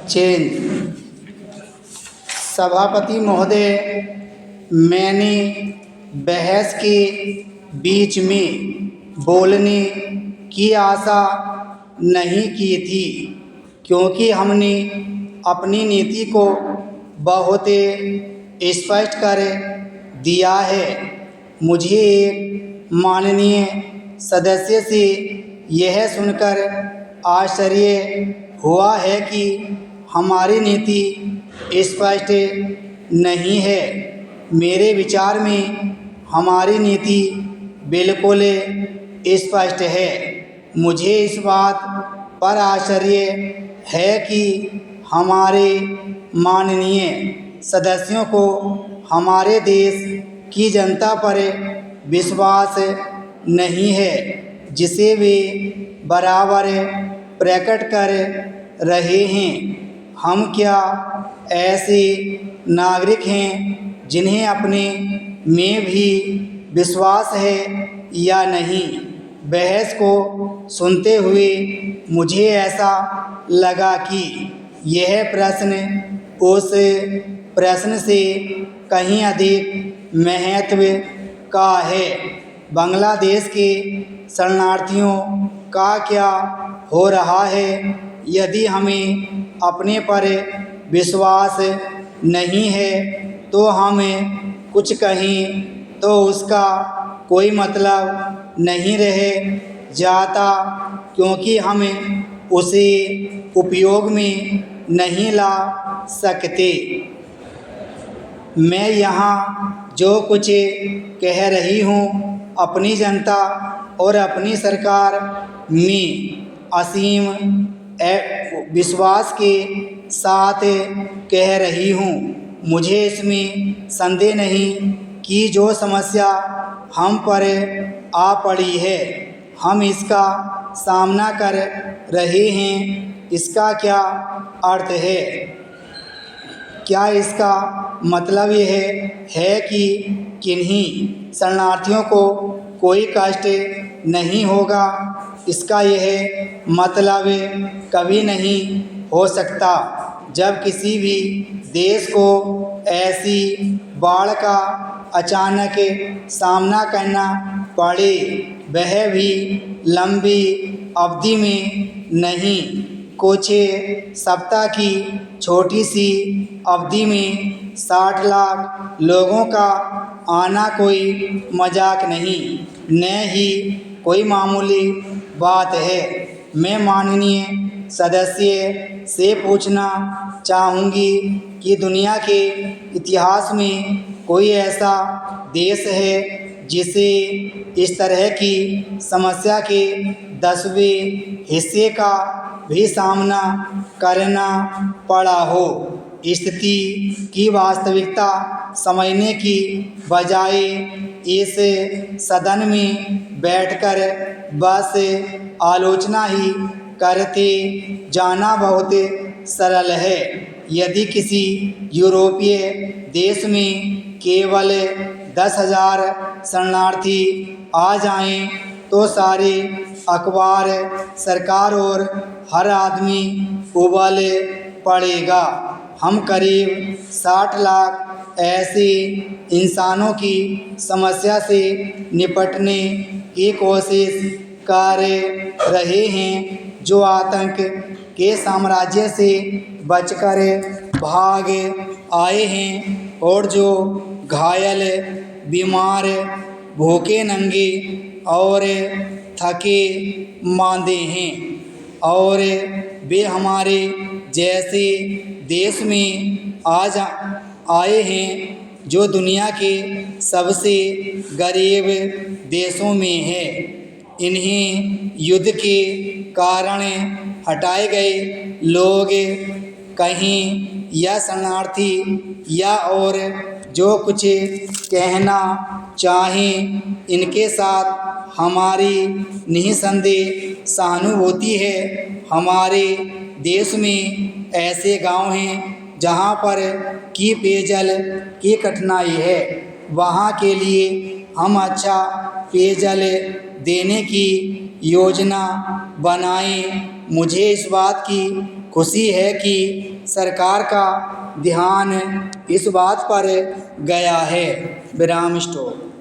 Change. सभापति महोदय, मैंने बहस के बीच में बोलने की आशा नहीं की थी, क्योंकि हमने अपनी नीति को बहुत स्पष्ट कर दिया है। मुझे एक माननीय सदस्य से यह सुनकर आश्चर्य हुआ है कि हमारी नीति स्पष्ट नहीं है। मेरे विचार में हमारी नीति बिल्कुल स्पष्ट है। मुझे इस बात पर आश्चर्य है कि हमारे माननीय सदस्यों को हमारे देश की जनता पर विश्वास नहीं है, जिसे वे बराबर प्रकट कर रहे हैं। हम क्या ऐसे नागरिक हैं जिन्हें अपने में भी विश्वास है या नहीं? बहस को सुनते हुए मुझे ऐसा लगा कि यह प्रश्न उस प्रश्न से कहीं अधिक महत्व का है। बांग्लादेश के शरणार्थियों का क्या हो रहा है? यदि हमें अपने पर विश्वास नहीं है तो हम कुछ कहें तो उसका कोई मतलब नहीं रह जाता, क्योंकि हम उसे उपयोग में नहीं ला सकते। मैं यहाँ जो कुछ कह रही हूँ अपनी जनता और अपनी सरकार में असीम विश्वास के साथ कह रही हूँ। मुझे इसमें संदेह नहीं कि जो समस्या हम पर आ पड़ी है, हम इसका सामना कर रहे हैं। इसका क्या अर्थ है? क्या इसका मतलब यह है कि किन्हीं शरणार्थियों को कोई कष्ट नहीं होगा? इसका यह मतलब कभी नहीं हो सकता। जब किसी भी देश को ऐसी बाढ़ का अचानक सामना करना पड़े, वह भी लंबी अवधि में नहीं, कुछ सप्ताह की छोटी सी अवधि में 60 लाख लोगों का आना कोई मजाक नहीं, न ही कोई मामूली बात है। मैं माननीय सदस्य से पूछना चाहूँगी कि दुनिया के इतिहास में कोई ऐसा देश है जिसे इस तरह की समस्या के 10वें हिस्से का भी सामना करना पड़ा हो? स्थिति की वास्तविकता समझने की बजाय इस सदन में बैठकर बस आलोचना ही करते जाना बहुत सरल है। यदि किसी यूरोपीय देश में केवल 10,000 शरणार्थी आ जाएं तो सारे अखबार, सरकार और हर आदमी उबल पड़ेगा। हम करीब 60 लाख ऐसे इंसानों की समस्या से निपटने की कोशिश कर रहे हैं, जो आतंक के साम्राज्य से बचकर भाग आए हैं और जो घायल, बीमार, भूखे नंगे और थके मांदे हैं, और वे हमारे जैसे देश में आज आए हैं जो दुनिया के सबसे गरीब देशों में है। इन्हें युद्ध के कारण हटाए गए लोग कहीं या शरणार्थी या और जो कुछ कहना चाहें, इनके साथ हमारी निसंदेह सहानुभूति है। हमारे देश में ऐसे गांव हैं जहां पर की पेयजल की कठिनाई है। वहां के लिए हम अच्छा पेयजल देने की योजना बनाएं। मुझे इस बात की खुशी है कि सरकार का ध्यान इस बात पर गया है। विराम स्टॉप।